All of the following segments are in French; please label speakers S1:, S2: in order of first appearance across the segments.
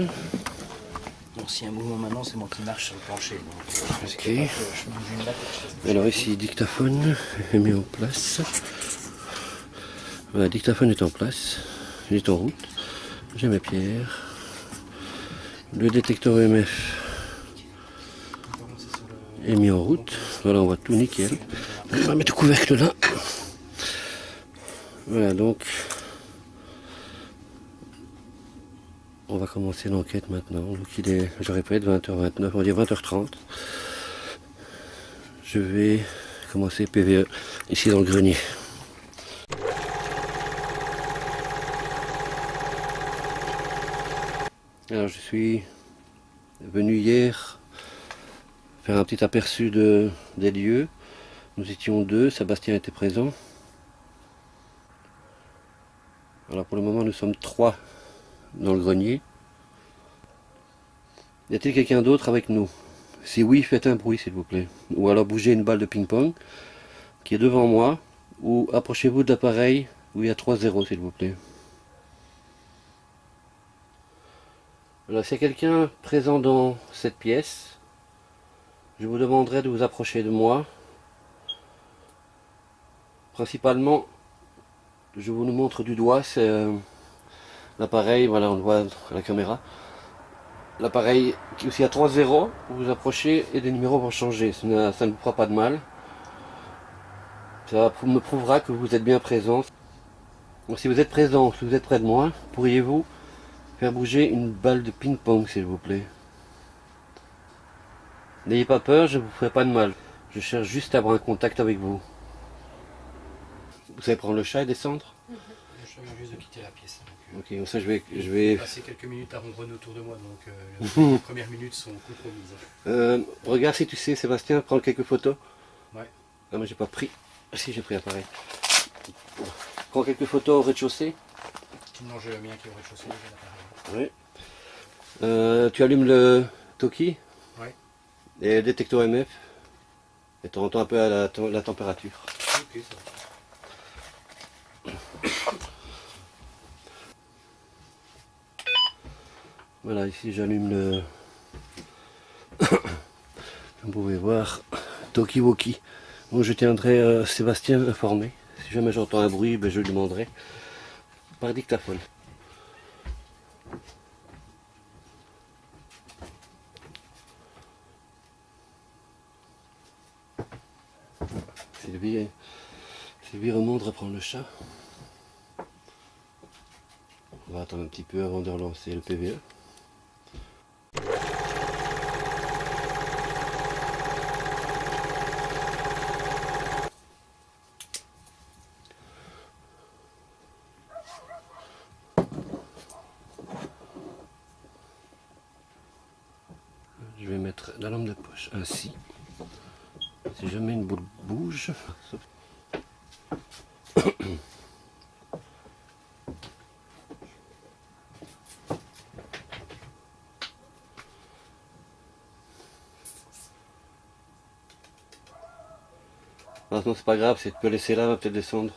S1: toilette.
S2: Donc s'il y a un mouvement maintenant, c'est moi qui marche sur le plancher. Donc,
S1: Ok.
S2: je bouge une latte et je fais bouger.
S1: Alors ici, dictaphone est mis en place. Voilà, dictaphone est en place. Il est en route. J'ai mes pierres. Le détecteur EMF est mis en route. Voilà, on voit tout nickel. On va mettre le couvercle là. Voilà, donc on va commencer l'enquête maintenant. Donc il est, je répète, 20h29, on dit 20h30. Je vais commencer PVE ici dans le grenier. Alors je suis venu hier faire un petit aperçu des lieux. Nous étions deux, Sébastien était présent. Alors pour le moment nous sommes trois dans le grenier. Y a-t-il quelqu'un d'autre avec nous? Si oui, faites un bruit s'il vous plaît. Ou alors bougez une balle de ping-pong qui est devant moi. Ou approchez-vous de l'appareil où il y a 3 zéros s'il vous plaît. Alors s'il y a quelqu'un présent dans cette pièce, je vous demanderai de vous approcher de moi. Principalement, je vous montre du doigt, c'est l'appareil, voilà on le voit à la caméra. L'appareil qui aussi a 3 zéros, vous vous approchez et des numéros vont changer, ça ne vous fera pas de mal. Ça me prouvera que vous êtes bien présent. Donc si vous êtes présent, si vous êtes près de moi, pourriez-vous faire bouger une balle de ping-pong s'il vous plaît? N'ayez pas peur, je ne vous ferai pas de mal. Je cherche juste à avoir un contact avec vous. Vous savez prendre le chat et descendre?
S2: Je viens juste de quitter la pièce. Donc,
S1: ok, ça je vais...
S2: passer quelques minutes à ronronner autour de moi, donc les premières minutes sont compromises.
S1: Regarde si tu sais, Sébastien, prendre quelques photos.
S2: Ouais.
S1: Ah mais j'ai pas pris. Ah, si j'ai pris l'appareil. Prends quelques photos au rez-de-chaussée.
S2: Non, j'ai le mien qui est au rez-de-chaussée, j'ai l'appareil.
S1: Oui. Tu allumes le Toki.
S2: Ouais.
S1: Et le détecteur MF. Et tu entends un peu à la température.
S2: Ok, ça va.
S1: Voilà, ici j'allume le... Vous pouvez voir, Toki Woki. Bon, je tiendrai Sébastien informé. Si jamais j'entends un bruit, ben, je lui demanderai par dictaphone. Sylvie remonte à prendre le chat. On va attendre un petit peu avant de relancer le PVE. Je vais mettre la lampe de poche ainsi. Si jamais une boule bouge, sauf... Ah, non, c'est pas grave, tu peux laisser là, va peut-être descendre.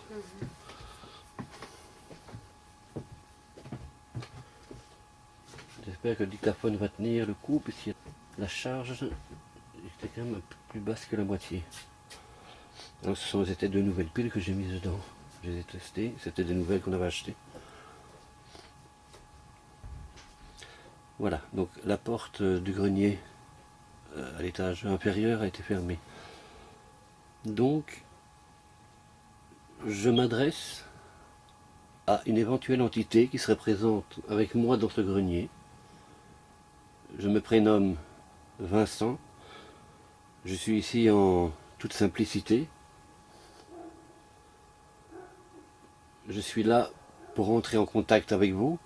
S1: J'espère que le dictaphone va tenir le coup, puisque la charge était quand même un peu plus basse que la moitié. Alors, c'était deux nouvelles piles que j'ai mises dedans. Je les ai testées, c'était des nouvelles qu'on avait achetées. Voilà, donc la porte du grenier à l'étage inférieur a été fermée. Donc, je m'adresse à une éventuelle entité qui serait présente avec moi dans ce grenier. Je me prénomme Vincent. Je suis ici en toute simplicité. Je suis là pour entrer en contact avec vous.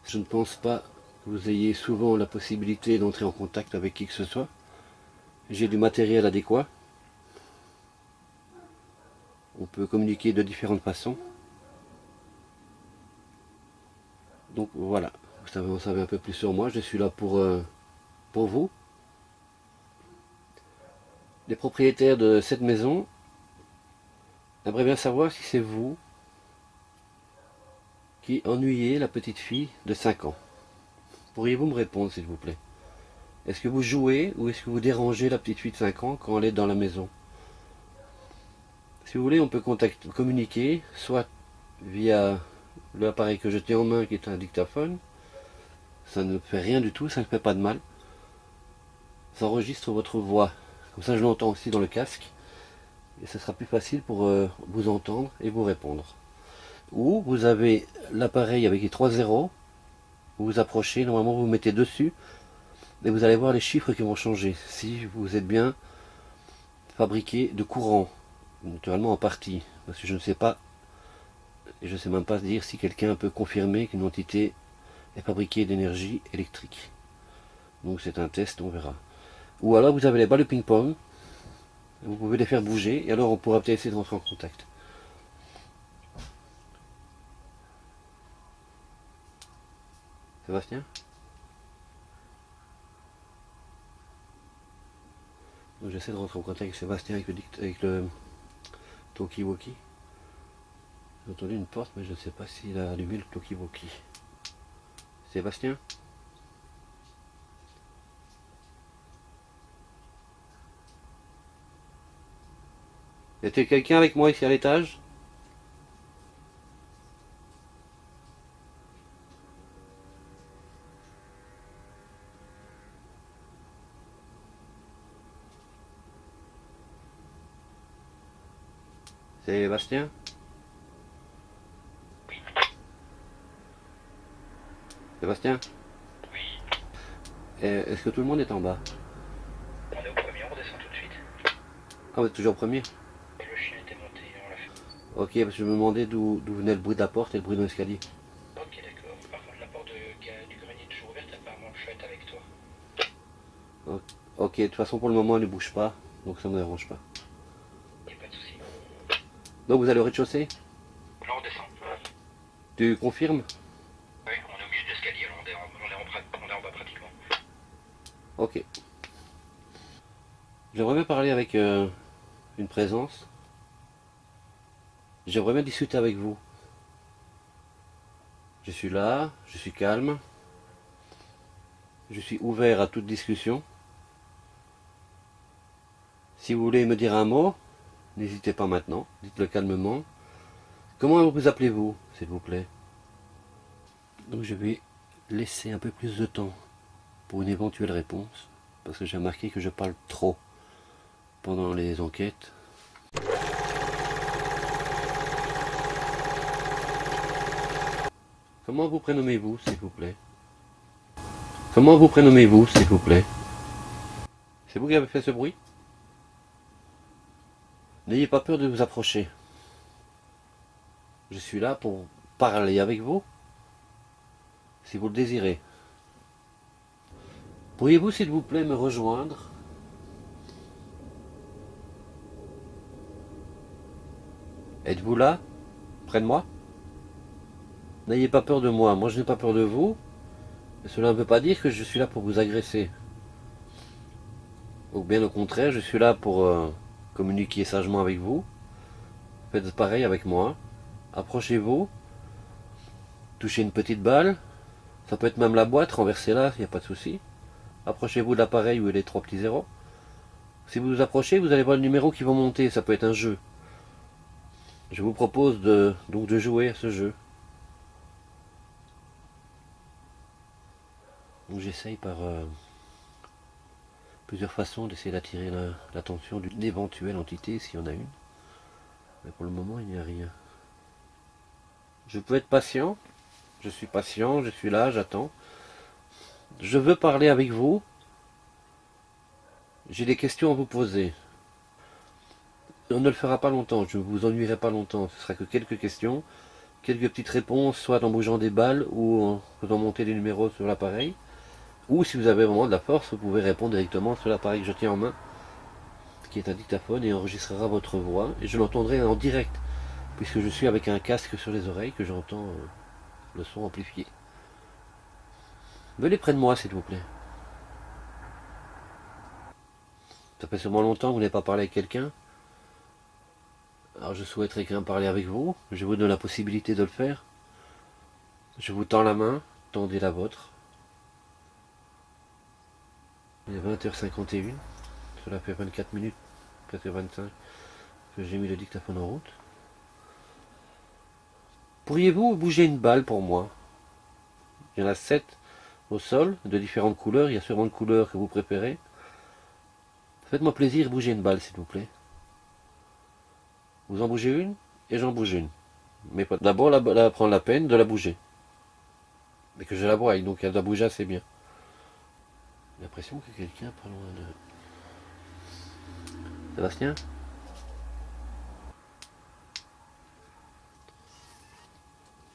S1: Je ne pense pas que vous ayez souvent la possibilité d'entrer en contact avec qui que ce soit. J'ai du matériel adéquat. On peut communiquer de différentes façons. Donc voilà, vous en savez un peu plus sur moi. Je suis là pour vous. Les propriétaires de cette maison aimeraient bien savoir si c'est vous qui ennuyez la petite fille de 5 ans. Pourriez-vous me répondre, s'il vous plaît? Est-ce que vous jouez ou est-ce que vous dérangez la petite fille de 5 ans quand elle est dans la maison? Si vous voulez, on peut communiquer, soit via l'appareil que je tiens en main qui est un dictaphone. Ça ne fait rien du tout, ça ne fait pas de mal. Ça enregistre votre voix. Comme ça, je l'entends aussi dans le casque. Et ce sera plus facile pour vous entendre et vous répondre. Ou vous avez l'appareil avec les 3 zéros. Vous vous approchez, normalement vous vous mettez dessus. Et vous allez voir les chiffres qui vont changer. Si vous êtes bien fabriqué de courant. Naturellement en partie. Parce que je ne sais pas. Et je ne sais même pas dire si quelqu'un peut confirmer qu'une entité est fabriquée d'énergie électrique. Donc c'est un test, on verra. Ou alors vous avez les balles de ping-pong. Vous pouvez les faire bouger et alors on pourra peut-être essayer de rentrer en contact. Sébastien? Donc j'essaie de rentrer en contact avec Sébastien avec le talkie-walkie. J'ai entendu une porte mais je ne sais pas s'il a allumé le talkie-walkie. Sébastien? Y a-t-il quelqu'un avec moi ici à l'étage? Sébastien? Sébastien?
S2: Oui.
S1: Est-ce que tout le monde est en bas?
S2: On est au premier, on redescend tout de suite.
S1: Ah, vous êtes toujours au premier?
S2: Et le chien était monté, on l'a fait.
S1: Ok, parce que je me demandais d'où venait le bruit de la porte et le bruit de l'escalier.
S2: Ok, d'accord. Par contre, la porte du grenier est toujours ouverte, apparemment le chat est avec toi.
S1: Ok, de toute façon pour le moment elle ne bouge pas, donc ça ne me dérange pas.
S2: Y a pas de souci.
S1: Donc vous allez au rez-de-chaussée?
S2: Là, on descend.
S1: Tu confirmes?
S2: Oui, on est au milieu de l'escalier, alors on est en bas pratiquement.
S1: Ok. J'aimerais bien parler avec une présence. J'aimerais bien discuter avec vous. Je suis là, je suis calme. Je suis ouvert à toute discussion. Si vous voulez me dire un mot, n'hésitez pas maintenant, dites-le calmement. Comment vous appelez-vous, s'il vous plaît? Donc je vais laisser un peu plus de temps pour une éventuelle réponse, parce que j'ai remarqué que je parle trop pendant les enquêtes. Comment vous prénommez-vous, s'il vous plaît? Comment vous prénommez-vous, s'il vous plaît? C'est vous qui avez fait ce bruit? N'ayez pas peur de vous approcher. Je suis là pour parler avec vous, si vous le désirez. Pourriez-vous, s'il vous plaît, me rejoindre? Êtes-vous là, près de moi? N'ayez pas peur de moi, moi je n'ai pas peur de vous. Mais cela ne veut pas dire que je suis là pour vous agresser. Ou bien au contraire, je suis là pour communiquer sagement avec vous. Faites pareil avec moi. Approchez-vous. Touchez une petite balle. Ça peut être même la boîte, renversez-la, il n'y a pas de souci. Approchez-vous de l'appareil où il y a les 3 petits zéros. Si vous vous approchez, vous allez voir le numéro qui va monter. Ça peut être un jeu. Je vous propose donc de jouer à ce jeu. Donc j'essaye par plusieurs façons d'essayer d'attirer l'attention d'une éventuelle entité, s'il y en a une. Mais pour le moment, il n'y a rien. Je peux être patient. Je suis patient, je suis là, j'attends. Je veux parler avec vous. J'ai des questions à vous poser. On ne le fera pas longtemps, je ne vous ennuierai pas longtemps. Ce sera que quelques questions, quelques petites réponses, soit en bougeant des balles ou en faisant monter des numéros sur l'appareil. Ou si vous avez vraiment de la force, vous pouvez répondre directement sur l'appareil que je tiens en main, qui est un dictaphone et enregistrera votre voix. Et je l'entendrai en direct, puisque je suis avec un casque sur les oreilles que j'entends le son amplifié. Venez près de moi, s'il vous plaît. Ça fait sûrement longtemps que vous n'avez pas parlé avec quelqu'un. Alors je souhaiterais quand même parler avec vous. Je vous donne la possibilité de le faire. Je vous tends la main, tendez la vôtre. Il est 20h51. Cela fait 24 minutes, presque 25, que j'ai mis le dictaphone en route. Pourriez-vous bouger une balle pour moi? Il y en a 7 au sol, de différentes couleurs. Il y a sûrement une couleur que vous préférez. Faites-moi plaisir, bougez une balle, s'il vous plaît. Vous en bougez une, et j'en bouge une. Mais d'abord, prendre la peine de la bouger. Mais que je la voie, donc elle doit bouger assez bien. J'ai l'impression que quelqu'un pas loin de... Sébastien?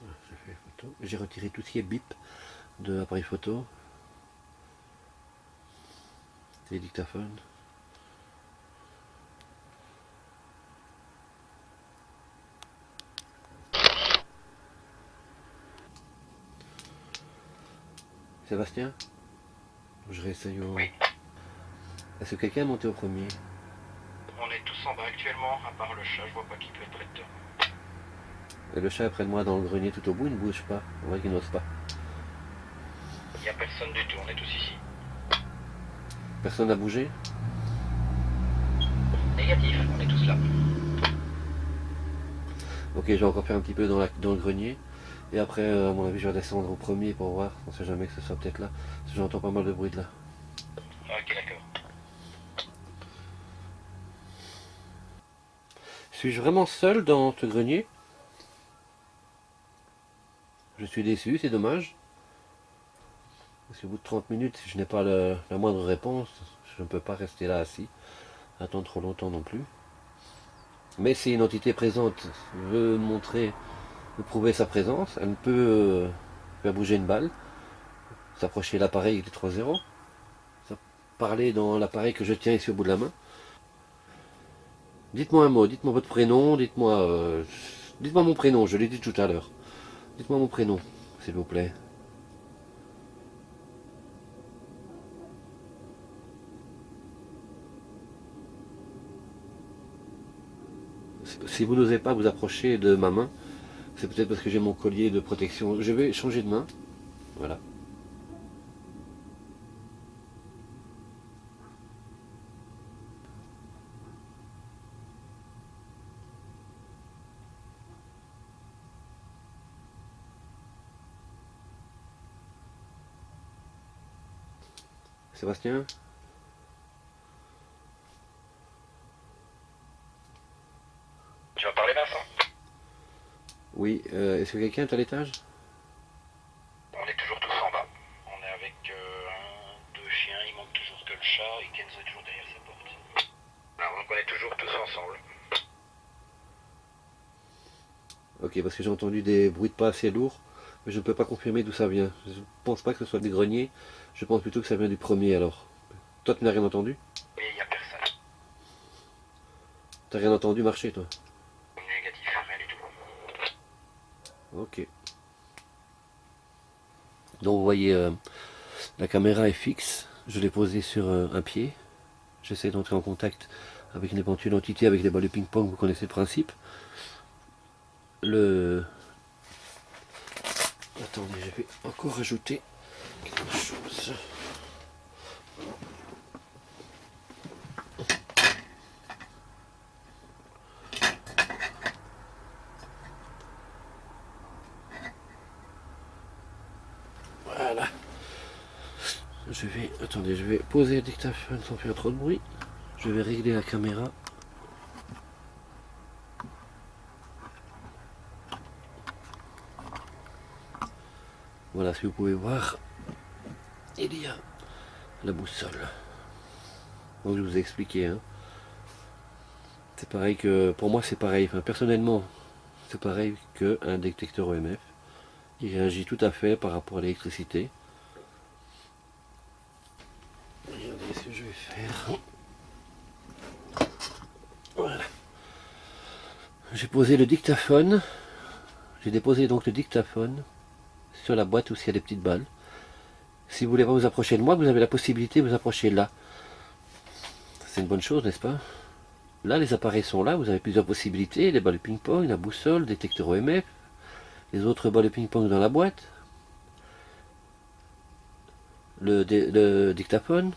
S1: J'ai fait photo. J'ai retiré tout ce qui est bip de l'appareil photo. Les dictaphones. Sébastien? Je réessaye au...
S2: Oui.
S1: Est-ce que quelqu'un est monté au premier?
S2: On est tous en bas actuellement, à part le chat, je vois pas qui peut être prêteur.
S1: Et le chat est près de moi dans le grenier tout au bout, il ne bouge pas. On voit qu'il n'ose pas.
S2: Il n'y a personne du tout, on est tous ici.
S1: Personne n'a bougé?
S2: Négatif, on est tous là.
S1: Ok, je vais encore faire un petit peu dans le grenier. Et après, à mon avis, je vais descendre au premier pour voir. On sait jamais que ce soit peut-être là. Parce que j'entends pas mal de bruit de là.
S2: Ok, d'accord.
S1: Suis-je vraiment seul dans ce grenier? Je suis déçu, c'est dommage. Parce qu'au bout de 30 minutes, si je n'ai pas la moindre réponse, je ne peux pas rester là assis. Attendre trop longtemps non plus. Mais si une entité présente veut montrer, veut prouver sa présence, elle peut faire bouger une balle, s'approcher de l'appareil des 3-0, parler dans l'appareil que je tiens ici au bout de la main. Dites-moi un mot, dites-moi votre prénom, dites-moi mon prénom, je l'ai dit tout à l'heure. Dites-moi mon prénom, s'il vous plaît. Si vous n'osez pas vous approcher de ma main, c'est peut-être parce que j'ai mon collier de protection. Je vais changer de main. Voilà. Sébastien?
S2: Tu vas parler, Vincent?
S1: Oui, est-ce que quelqu'un est à l'étage?
S2: On est toujours tous en bas. On est avec deux chiens, il manque toujours que le chat et Kenzo est toujours derrière sa porte. Alors donc on est toujours tous ensemble.
S1: Ok, parce que j'ai entendu des bruits de pas assez lourds, mais je ne peux pas confirmer d'où ça vient. Je ne pense pas que ce soit des greniers, je pense plutôt que ça vient du premier alors. Toi, tu n'as rien entendu?
S2: Et il n'y a personne.
S1: T'as rien entendu marcher, toi?
S2: Négatif, rien du tout.
S1: Ok. Donc vous voyez, la caméra est fixe, je l'ai posée sur un pied. J'essaie d'entrer en contact avec une éventuelle entité, avec les balles de ping-pong, vous connaissez le principe. Attendez, je vais encore rajouter quelque chose. Voilà. Attendez, je vais poser le dictaphone sans faire trop de bruit. Je vais régler la caméra. Voilà, si vous pouvez voir, il y a la boussole. Donc je vous ai expliqué. Hein. C'est pareil que, pour moi c'est pareil. Enfin, personnellement, c'est pareil qu'un détecteur EMF. Il réagit tout à fait par rapport à l'électricité. Regardez ce que je vais faire. Voilà. J'ai posé le dictaphone. J'ai déposé donc le dictaphone sur la boîte où il y a des petites balles. Si vous voulez pas vous approcher de moi, vous avez la possibilité de vous approcher là. C'est une bonne chose, n'est-ce pas? Là, les appareils sont là, vous avez plusieurs possibilités. Les balles de ping-pong, la boussole, détecteur EMF, les autres balles de ping-pong dans la boîte, le dictaphone.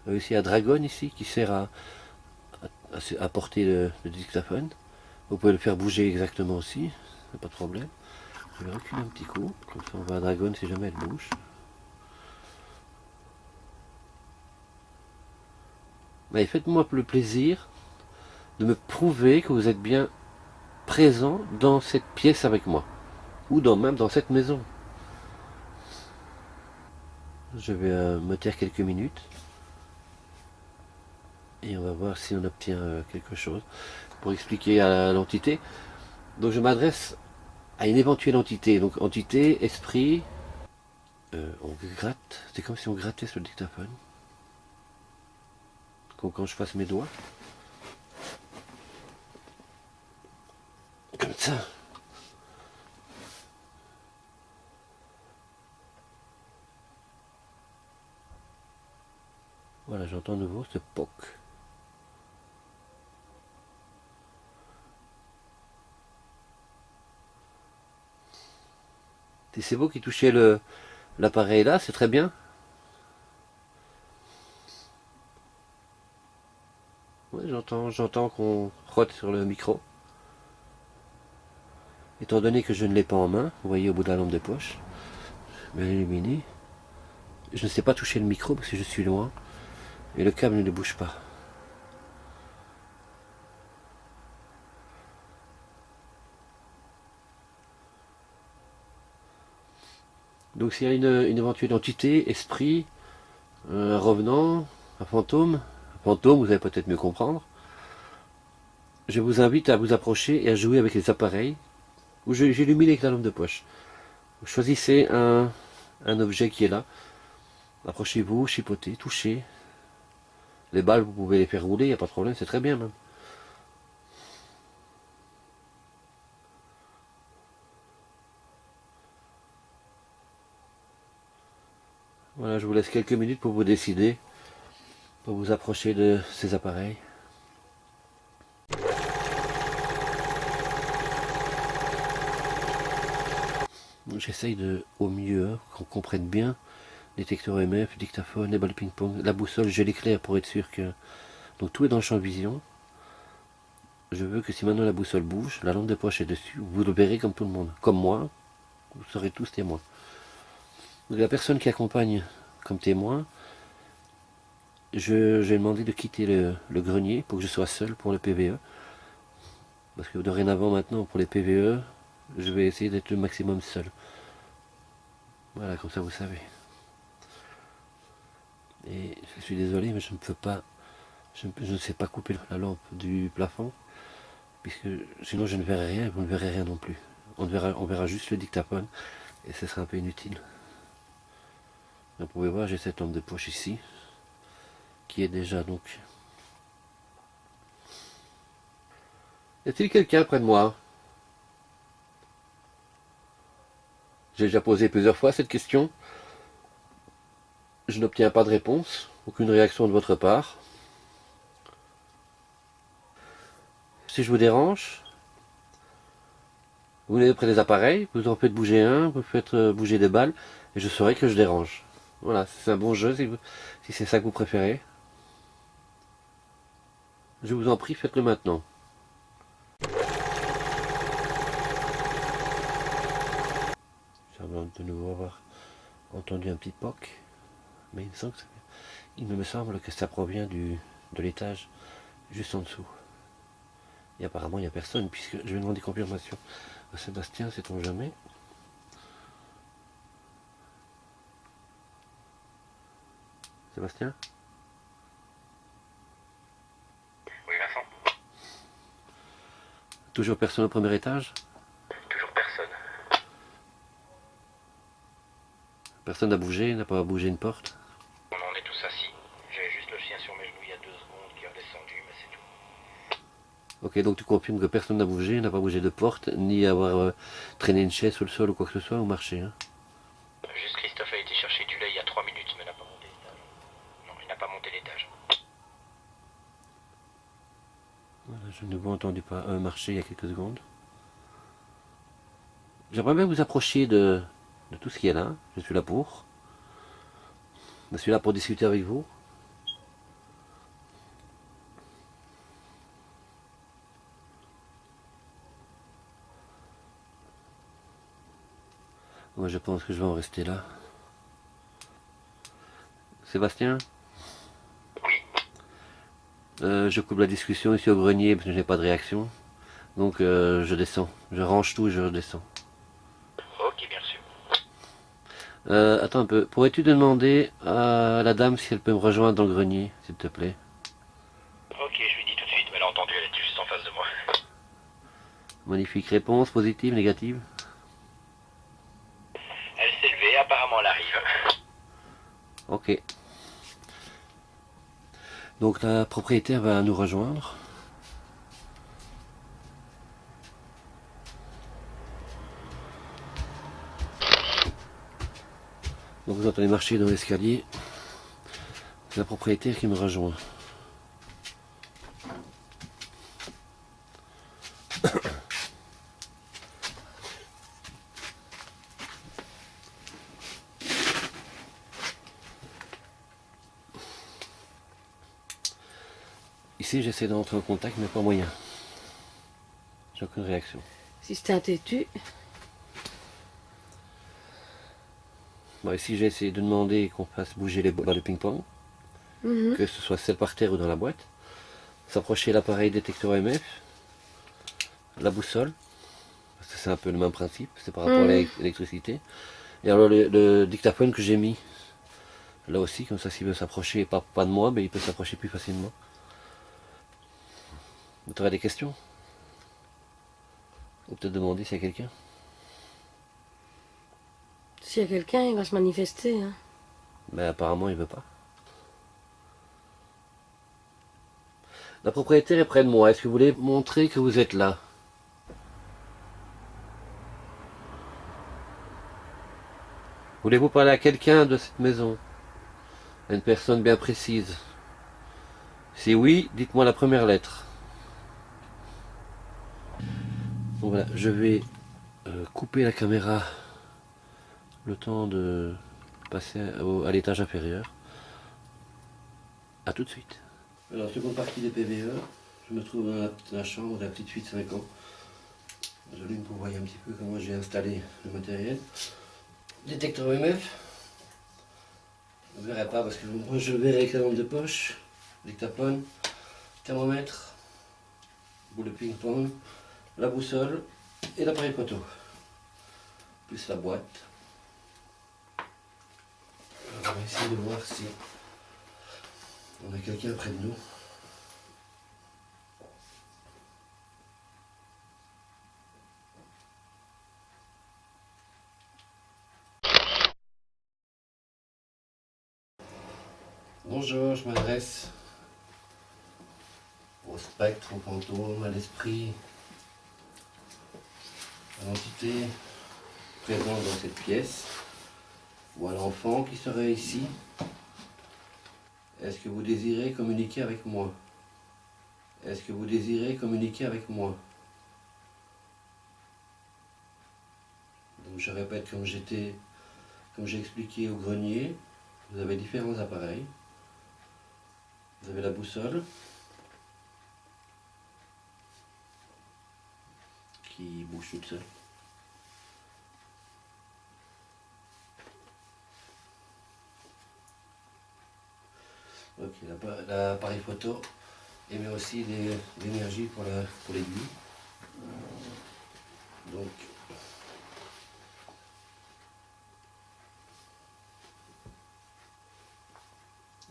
S1: Aussi un dragon ici qui sert à porter le dictaphone. Vous pouvez le faire bouger exactement aussi, c'est pas de problème. Je vais reculer un petit coup, comme ça on voit un dragon si jamais elle bouge. Mais faites-moi le plaisir de me prouver que vous êtes bien présent dans cette pièce avec moi, ou même dans cette maison. Je vais me taire quelques minutes et on va voir si on obtient quelque chose pour expliquer à l'entité. Donc je m'adresse à une éventuelle entité, donc entité, esprit, on gratte, c'est comme si on grattait sur le dictaphone, quand je passe mes doigts, comme ça. Voilà, j'entends à nouveau ce poc. Et c'est vous qui touchez l'appareil là, c'est très bien. Ouais, j'entends qu'on frotte sur le micro. Étant donné que je ne l'ai pas en main, vous voyez au bout de la lampe de poche, je vais l'illuminer. Je ne sais pas toucher le micro parce que je suis loin et le câble ne bouge pas. Donc s'il y a une éventuelle entité, esprit, un revenant, un fantôme, vous allez peut-être mieux comprendre, je vous invite à vous approcher et à jouer avec les appareils où j'illumine avec la lampe de poche. Vous choisissez un objet qui est là, approchez-vous, chipotez, touchez. Les balles, vous pouvez les faire rouler, il n'y a pas de problème, c'est très bien même. Voilà, je vous laisse quelques minutes pour vous décider, pour vous approcher de ces appareils. J'essaye au mieux, qu'on comprenne bien, détecteur EMF, dictaphone, les balles ping-pong, la boussole, je l'éclaire pour être sûr que... Donc tout est dans le champ de vision. Je veux que si maintenant la boussole bouge, la lampe de poche est dessus, vous le verrez comme tout le monde. Comme moi, vous serez tous témoins. Donc la personne qui accompagne comme témoin, j'ai demandé de quitter le grenier pour que je sois seul pour le PVE. Parce que dorénavant maintenant pour les PVE, je vais essayer d'être le maximum seul. Voilà, comme ça vous savez. Et je suis désolé, mais je ne peux pas, je ne sais pas couper la lampe du plafond, puisque sinon je ne verrai rien et vous ne verrez rien non plus. On verra juste le dictaphone et ce sera un peu inutile. Vous pouvez voir, j'ai cette lampe de poche ici, qui est déjà donc... Y a-t-il quelqu'un près de moi? J'ai déjà posé plusieurs fois cette question. Je n'obtiens pas de réponse, aucune réaction de votre part. Si je vous dérange, vous venez près des appareils, vous en faites bouger un, vous faites bouger des balles, et je saurai que je dérange. Voilà, c'est un bon jeu si c'est ça que vous préférez. Je vous en prie, faites-le maintenant. De nouveau avoir entendu un petit poc, mais il me semble que ça provient de l'étage juste en dessous. Et apparemment il n'y a personne, puisque je vais demander confirmation à Sébastien, sait-on jamais. Sébastien?
S2: Oui, Vincent.
S1: Toujours personne au premier étage?
S2: Toujours personne.
S1: Personne n'a bougé, n'a pas bougé une porte?
S2: On en est tous assis. J'avais juste le chien sur mes genoux il y a 2 secondes qui est redescendu, mais c'est tout.
S1: Ok, donc tu confirmes que personne n'a bougé, n'a pas bougé de porte, ni avoir traîné une chaise sur le sol ou quoi que ce soit, ou marché, hein?
S2: Juste Christophe a été chercher du lait il y a 3 minutes, mais n'a pas monté l'étage. Non, il n'a pas monté l'étage.
S1: Voilà, je ne vous entendu pas marcher il y a quelques secondes. J'aimerais bien que vous approchiez de tout ce qui est là. Je suis là pour. Je suis là pour discuter avec vous. Moi je pense que je vais en rester là. Sébastien?
S2: Oui.
S1: Je coupe la discussion ici au grenier parce que je n'ai pas de réaction. Donc je descends. Je range tout et je redescends.
S2: Ok, bien sûr.
S1: Attends un peu. Pourrais-tu demander à la dame si elle peut me rejoindre dans le grenier, s'il te plaît?
S2: Ok, je lui dis tout de suite. Mais elle a entendu, elle était juste en face de moi.
S1: Magnifique réponse, positive, négative?
S2: Elle s'est levée, apparemment elle arrive.
S1: Ok. Donc la propriétaire va nous rejoindre. Donc vous entendez marcher dans l'escalier. C'est la propriétaire qui me rejoint. Ici j'essaie d'entrer en contact mais pas moyen. J'ai aucune réaction.
S3: Si c'est un têtu,
S1: Bon, ici j'ai essayé de demander qu'on fasse bouger les balles de ping-pong, que ce soit celle par terre ou dans la boîte. S'approcher l'appareil détecteur EMF, la boussole, parce que c'est un peu le même principe, c'est par rapport à l'électricité. Et alors le dictaphone que j'ai mis, là aussi, comme ça s'il veut s'approcher, pas de moi, mais il peut s'approcher plus facilement. Vous aurez des questions? Ou peut-être demander s'il y a quelqu'un?
S3: s'il y a quelqu'un, il va se manifester. Hein.
S1: Mais apparemment il veut pas. La propriétaire est près de moi, est-ce que vous voulez montrer que vous êtes là? Voulez-vous parler à quelqu'un de cette maison? À une personne bien précise? Si oui, dites-moi la première lettre. Donc voilà, je vais couper la caméra le temps de passer à l'étage inférieur. A tout de suite. Alors, seconde partie des PVE, je me trouve dans la chambre de la petite fille de 5 ans. J'allume pour voir un petit peu comment j'ai installé le matériel. Détecteur EMF. Je ne verrai pas parce que moi je verrai avec la lampe de poche. Dictaphone, thermomètre, boule de ping-pong, la boussole et l'appareil photo. Plus la boîte. Alors, on va essayer de voir si on a quelqu'un près de nous. Bonjour, je m'adresse au spectre, au fantôme, à l'esprit, à l'entité présente dans cette pièce, ou à l'enfant qui serait ici. Est-ce que vous désirez communiquer avec moi? Est-ce que vous désirez communiquer avec moi? Donc je répète, comme j'ai expliqué au grenier, vous avez différents appareils. Vous avez la boussole qui bouge toute seule. Ok, l'appareil photo émet aussi de l'énergie pour l'aiguille. Donc,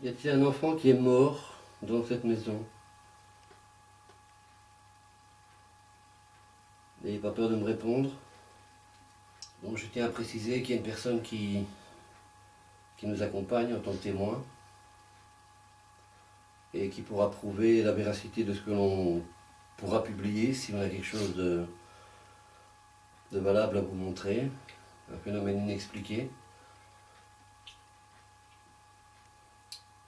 S1: y a-t-il un enfant qui est mort dans cette maison? N'ayez pas peur de me répondre. Donc je tiens à préciser qu'il y a une personne qui nous accompagne en tant que témoin et qui pourra prouver la véracité de ce que l'on pourra publier si on a quelque chose de valable à vous montrer. Un phénomène inexpliqué.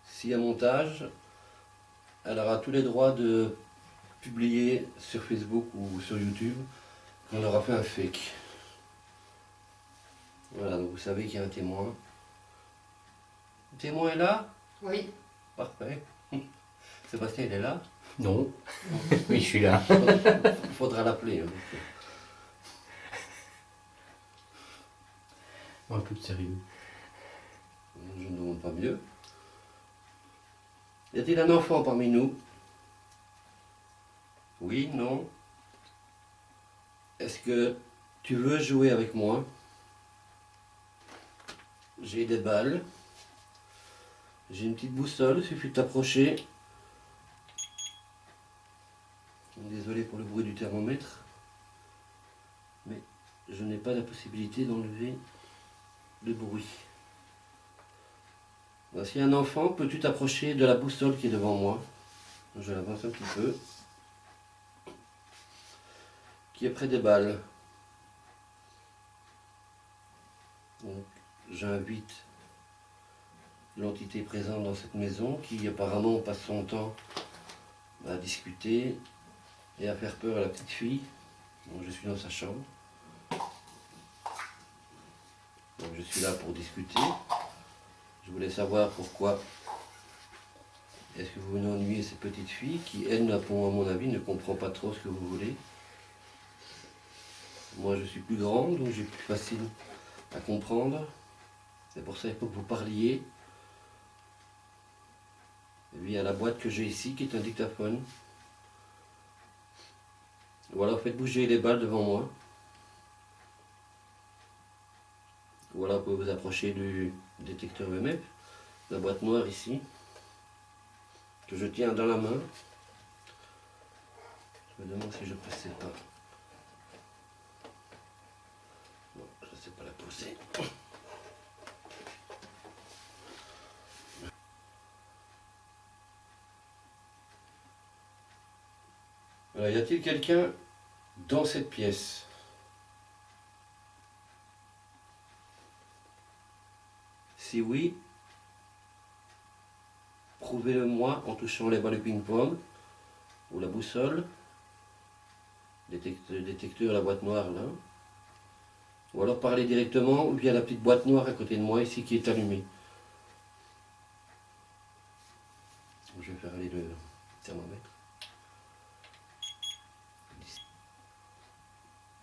S1: S'il y a montage, elle aura tous les droits de publier sur Facebook ou sur YouTube qu'on aura fait un fake. Voilà, donc vous savez qu'il y a un témoin. Le témoin est là?
S3: Oui.
S1: Parfait. Sébastien, il est là?
S4: Non. Oui, je suis là.
S1: Il faudra l'appeler. Hein.
S4: Un peu de sérieux.
S1: Je ne demande pas mieux. Y a-t-il un enfant parmi nous? Oui, non? Est-ce que tu veux jouer avec moi? J'ai des balles. J'ai une petite boussole, il suffit de t'approcher. Désolé pour le bruit du thermomètre. Mais je n'ai pas la possibilité d'enlever le bruit. Voici un enfant, peux-tu t'approcher de la boussole qui est devant moi? Je l'avance un petit peu. Qui est près des balles. Donc, j'invite l'entité présente dans cette maison qui apparemment passe son temps à discuter et à faire peur à la petite fille. Donc, je suis dans sa chambre. Donc, je suis là pour discuter. Je voulais savoir pourquoi est-ce que vous venez ennuyer cette petite fille qui, elle, à mon avis, ne comprend pas trop ce que vous voulez. Moi, je suis plus grande, donc j'ai plus facile à comprendre. C'est pour ça qu'il faut que vous parliez. Et puis, il y a la boîte que j'ai ici, qui est un dictaphone. Voilà, faites bouger les balles devant moi. Voilà, vous pouvez vous approcher du détecteur EMF, la boîte noire ici, que je tiens dans la main. Je me demande si je ne pressais pas. Non, je ne sais pas la poser. Voilà, y a-t-il quelqu'un dans cette pièce? Si oui, prouvez-le moi en touchant les balles de ping-pong ou la boussole, le détecteur, la boîte noire là. Ou alors parlez directement via la petite boîte noire à côté de moi ici qui est allumée. Je vais faire aller le thermomètre.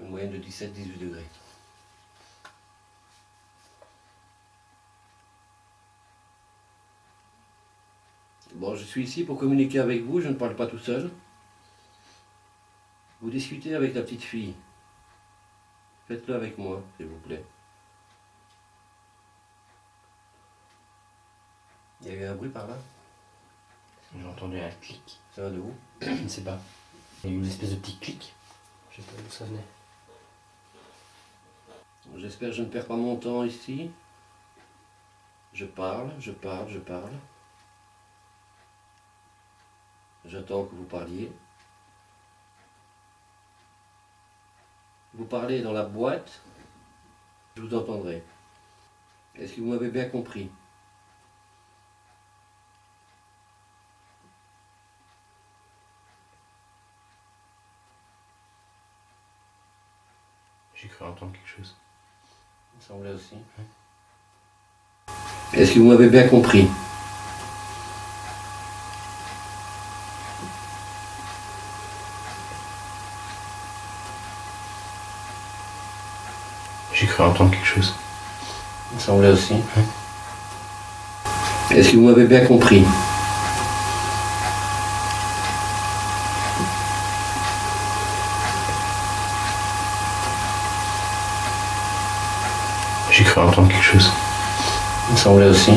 S1: Une moyenne de 17-18 degrés. Bon, je suis ici pour communiquer avec vous, je ne parle pas tout seul. Vous discutez avec la petite fille. Faites-le avec moi, s'il vous plaît. Il y a eu un bruit par là?
S4: J'ai entendu un clic.
S1: Ça va de où?
S4: Je ne sais pas. Il y a eu une espèce de petit clic. Je sais pas d'où ça venait.
S1: J'espère que je ne perds pas mon temps ici. Je parle, je parle, je parle. J'attends que vous parliez. Vous parlez dans la boîte, je vous entendrai. Est-ce que vous m'avez bien compris?
S4: J'ai cru entendre quelque chose.
S1: Il me semblait aussi. Est-ce que vous m'avez bien compris?
S4: J'ai cru entendre quelque chose.
S1: Il me semblait aussi. Est-ce que vous m'avez bien compris?
S4: J'ai cru entendre quelque chose.
S1: Il me semblait aussi.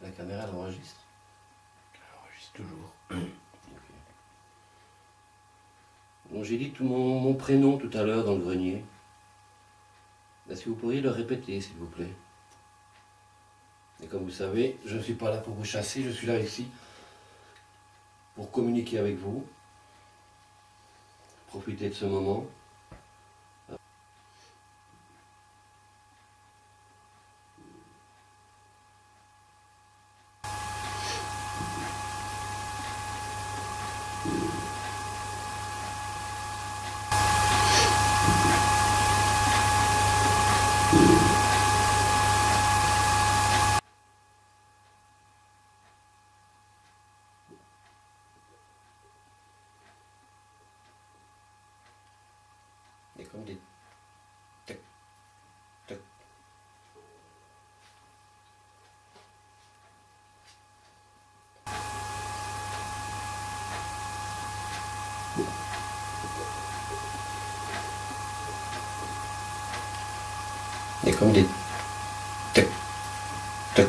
S1: La caméra elle enregistre.
S4: Alors, juste toujours.
S1: Bon, j'ai dit tout mon prénom tout à l'heure dans le grenier. Est-ce que vous pourriez le répéter, s'il vous plaît? Et comme vous savez, je ne suis pas là pour vous chasser, je suis là ici pour communiquer avec vous. Profitez de ce moment. comme des tac, tac. Et comme des tac, tac.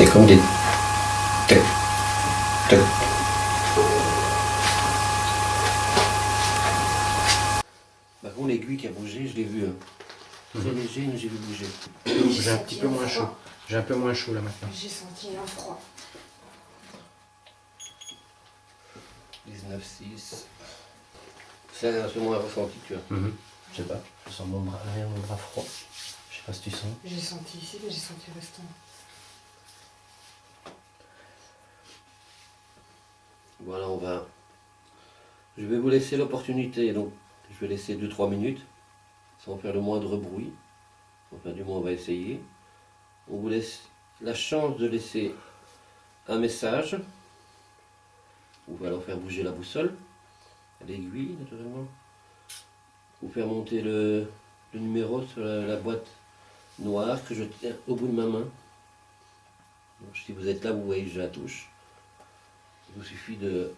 S1: Et comme des tac, tac. Par contre, l'aiguille qui a bougé, je l'ai vu. Hein. C'est léger, mais j'ai vu bouger.
S4: J'ai un petit peu moins chaud. J'ai un peu moins chaud là maintenant.
S3: J'ai senti un froid.
S1: 19,6. C'est un peu moins ressenti, tu vois.
S4: Je sais pas, je sens mon bras, derrière mon bras froid. Je sais pas si tu sens.
S3: J'ai senti ici, mais j'ai senti le restant.
S1: Voilà, je vais vous laisser l'opportunité, donc je vais laisser 2-3 minutes, sans faire le moindre bruit. Enfin, du moins, on va essayer. On vous laisse la chance de laisser un message. On va alors faire bouger la boussole, l'aiguille, naturellement. Ou faire monter le numéro sur la boîte noire que je tiens au bout de ma main. Donc, si vous êtes là, vous voyez que je la touche. Il vous suffit de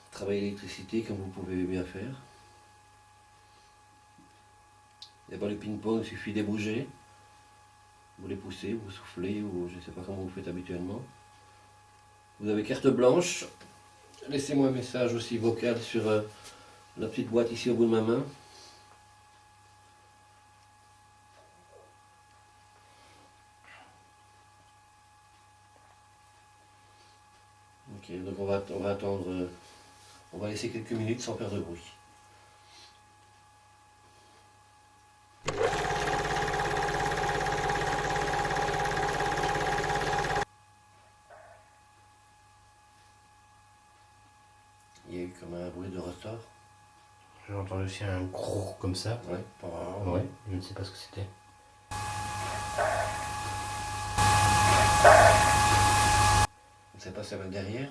S1: travailler l'électricité comme vous pouvez bien faire. Et pas le ping-pong, il suffit de les bouger. Vous les poussez, vous soufflez, ou je ne sais pas comment vous faites habituellement. Vous avez carte blanche. Laissez-moi un message aussi vocal sur la petite boîte ici au bout de ma main. Ok, donc on va attendre, on va laisser quelques minutes sans faire de bruit. Il y a eu comme un bruit de ressort.
S4: J'ai entendu aussi un gros comme ça.
S1: Ouais.
S4: Ouais, je ne sais pas ce que c'était.
S1: On ne sait pas si ça va derrière,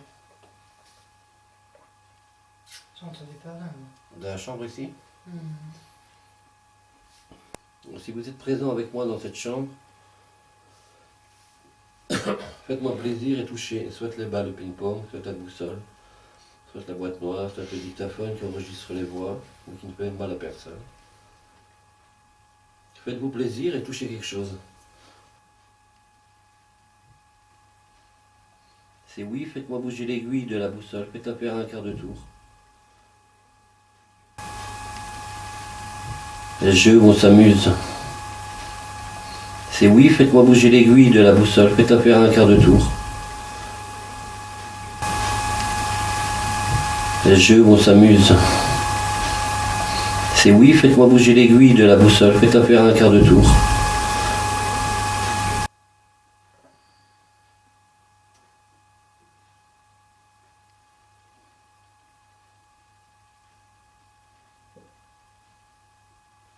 S3: J'ai entendu par là.
S1: de la chambre ici. Si vous êtes présent avec moi dans cette chambre, faites-moi plaisir et touchez soit les balles de ping-pong, soit la boussole, soit la boîte noire, soit le dictaphone qui enregistre les voix, mais qui ne fait mal à personne. Faites-vous plaisir et touchez quelque chose. C'est oui, faites-moi bouger l'aiguille de la boussole, faites-la faire un quart de tour. Les jeux, on s'amuse. C'est oui, faites-moi bouger l'aiguille de la boussole, faites-la faire un quart de tour. Les jeux, on s'amuse. C'est oui, faites-moi bouger l'aiguille de la boussole, faites-la faire un quart de tour.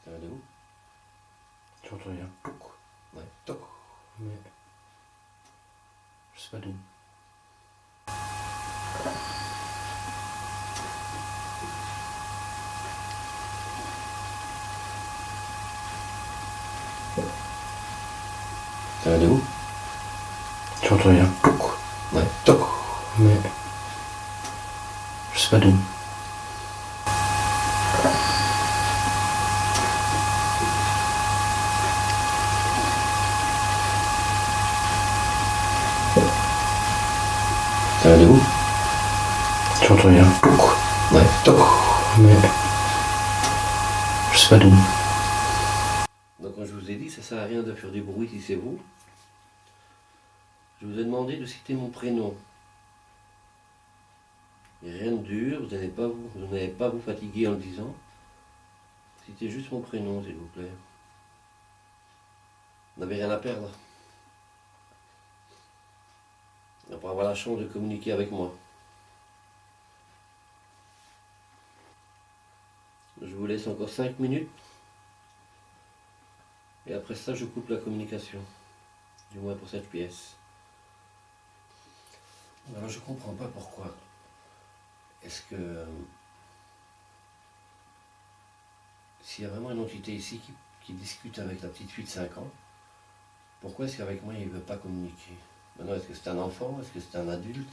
S1: Ça va de où?
S4: J'ai entendu un touc.
S1: Ouais, toc.
S4: Mais je sais pas d'où.
S1: Ça va de où?
S4: J'ai entendu un touc.
S1: Ouais, toc.
S4: Mais je sais pas d'où.
S1: Ça va de où?
S4: J'ai entendu un touc.
S1: Ouais, toc.
S4: Mais je sais pas d'où.
S1: Donc comme je vous ai dit, ça sert à rien de faire du bruit si c'est vous. Je vous ai demandé de citer mon prénom. Il n'y a rien de dur, vous n'allez pas vous fatiguer en le disant. Citez juste mon prénom, s'il vous plaît. Vous n'avez rien à perdre. Pour avoir la chance de communiquer avec moi. Je vous laisse encore 5 minutes. Et après ça, je coupe la communication. Du moins pour cette pièce. Alors je comprends pas pourquoi. Est-ce que... s'il y a vraiment une entité ici qui discute avec la petite fille de 5 ans, pourquoi est-ce qu'avec moi il ne veut pas communiquer? Maintenant, est-ce que c'est un enfant? Est-ce que c'est un adulte?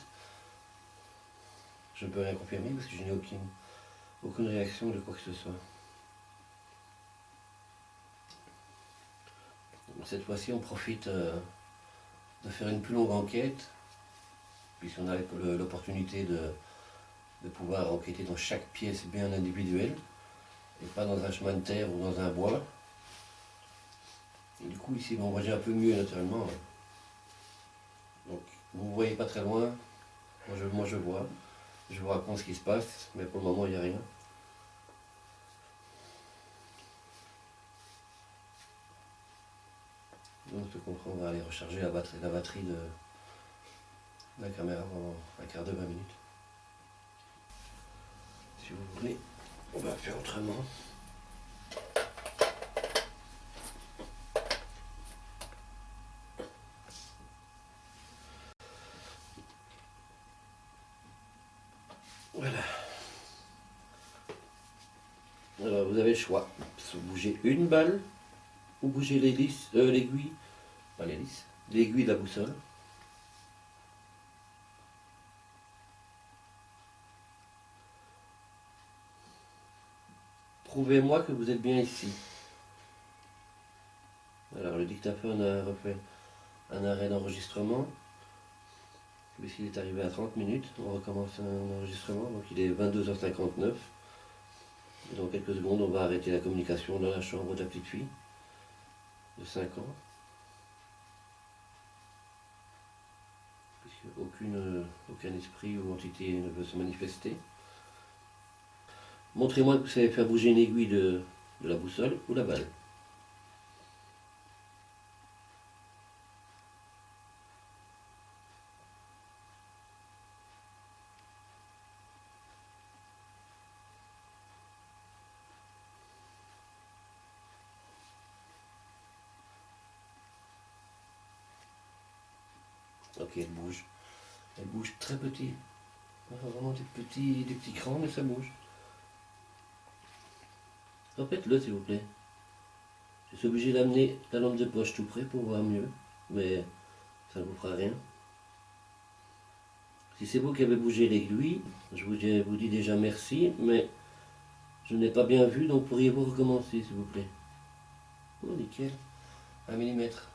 S1: Je ne peux rien confirmer parce que je n'ai aucune réaction de quoi que ce soit. Cette fois-ci, on profite de faire une plus longue enquête, puisqu'on a l'opportunité de pouvoir enquêter dans chaque pièce bien individuelle, et pas dans un chemin de terre ou dans un bois. Et du coup, ici, on voit déjà un peu mieux naturellement. Donc, vous ne voyez pas très loin, moi je vois. Je vous raconte ce qui se passe, mais pour le moment, il n'y a rien. Donc, je comprends, on va aller recharger la batterie de la caméra pendant un quart de 20 minutes. Si vous voulez, on va faire autrement. Voilà. Alors, vous avez le choix. Soit bouger une balle, ou bouger l'aiguille, pas l'hélice, l'aiguille de la boussole. Prouvez-moi que vous êtes bien ici. Alors, le dictaphone a refait un arrêt d'enregistrement. Puisqu'il est arrivé à 30 minutes, on recommence un enregistrement, donc il est 22h59. Et dans quelques secondes, on va arrêter la communication dans la chambre de la petite fille de 5 ans. Puisque aucun esprit ou entité ne veut se manifester. Montrez-moi que vous savez faire bouger une aiguille de la boussole ou la balle. Ok, elle bouge. Elle bouge très petit. Vraiment des petits crans, mais ça bouge. Répète-le s'il vous plaît. Je suis obligé d'amener la lampe de poche tout près pour voir mieux, mais ça ne vous fera rien. Si c'est vous qui avez bougé l'aiguille, je vous dis déjà merci, mais je n'ai pas bien vu, donc pourriez-vous recommencer s'il vous plaît? Oh nickel, 1 millimètre.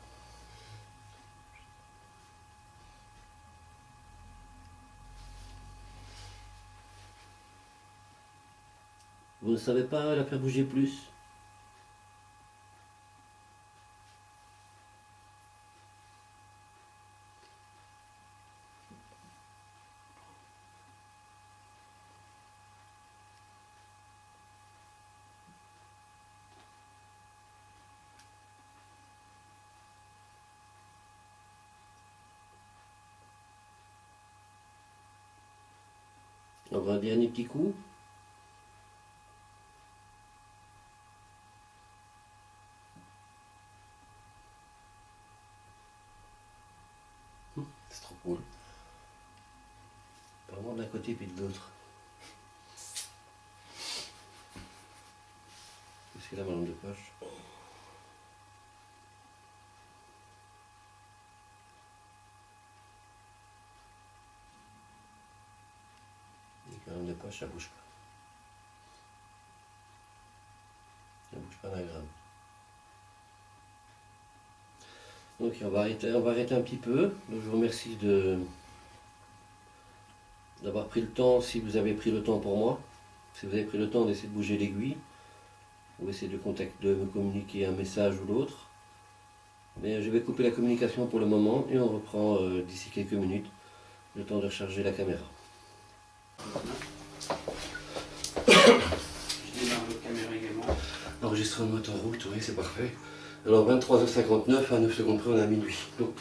S1: Vous ne savez pas la faire bouger plus? Encore un dernier petit coup. C'est trop cool. Vraiment d'un côté puis de l'autre. Qu'est-ce qu'il a ma lampe de poche? Et la lampe de poche, ça bouge pas. Ça bouge pas d'un gramme. Donc on va arrêter un petit peu. Donc, je vous remercie d'avoir pris le temps, si vous avez pris le temps pour moi. Si vous avez pris le temps d'essayer de bouger l'aiguille, ou essayer de me communiquer un message ou l'autre. Mais je vais couper la communication pour le moment et on reprend d'ici quelques minutes, le temps de recharger la caméra.
S4: Je démarre votre caméra également.
S1: L'enregistrement est en route, oui, c'est parfait. Alors 23h59, à 9 secondes près, on est à minuit. Donc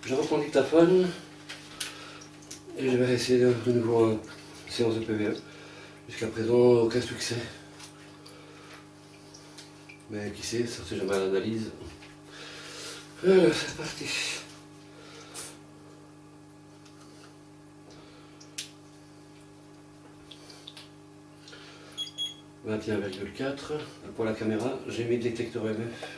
S1: je reprends le dictaphone et je vais essayer de nouveau une séance de PVE. Jusqu'à présent, aucun succès. Mais qui sait, ça c'est jamais à l'analyse. C'est parti. 21,4. Pour la caméra, j'ai mis le détecteur MF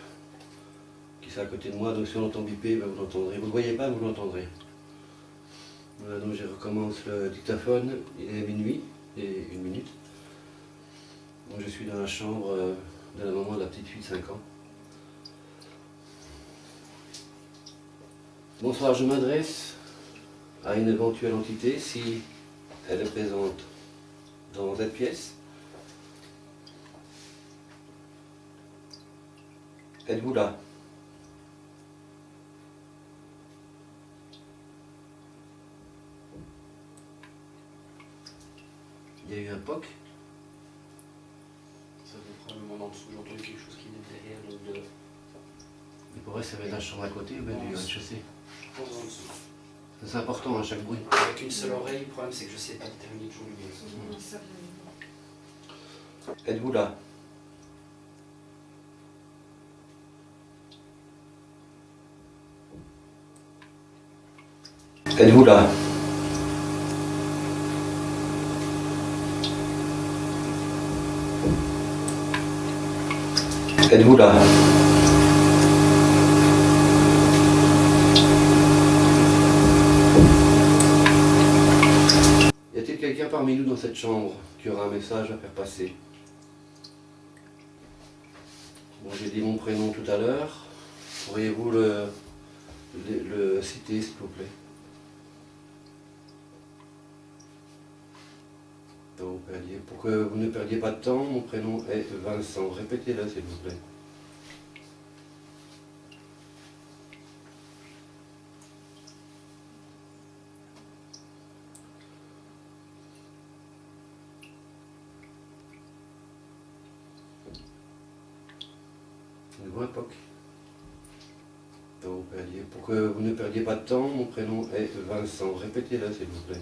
S1: qui est à côté de moi, donc si on entend biper, ben vous l'entendrez. Vous ne le voyez pas, vous l'entendrez. Voilà, donc je recommence le dictaphone, il est minuit et 1 minute. Donc je suis dans la chambre de la maman de la petite fille de 5 ans. Bonsoir, je m'adresse à une éventuelle entité si elle est présente dans cette pièce. Êtes-vous là? Il y a eu un POC.
S4: Ça fait probablement en dessous, j'ai entendu quelque chose qui venait derrière, donc de...
S1: Il pourrait servir de la chambre à côté ou bien du rez-de-chaussée.
S4: Je pense en dessous.
S1: C'est important à chaque bruit.
S4: Avec une seule oreille, le problème c'est que je sais pas déterminer toujours le bien.
S3: Ça,
S1: Êtes-vous là? Êtes-vous là? Êtes-vous là? Y a-t-il quelqu'un parmi nous dans cette chambre qui aura un message à faire passer? Bon, j'ai dit mon prénom tout à l'heure. Pourriez-vous le citer, s'il vous plaît? Donc, pour que vous ne perdiez pas de temps, mon prénom est Vincent. Répétez-le, s'il vous plaît. Une voix POC. Donc, pour que vous ne perdiez pas de temps, mon prénom est Vincent. Répétez-le, s'il vous plaît.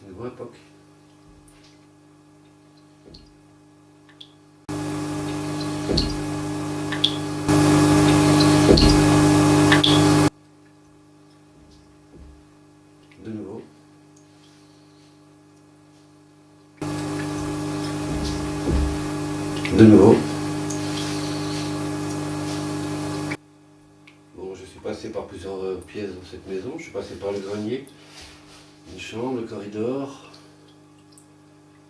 S1: Une voix POC. De nouveau. De nouveau. Bon, je suis passé par plusieurs pièces dans cette maison. Je suis passé par le grenier, une chambre, le corridor.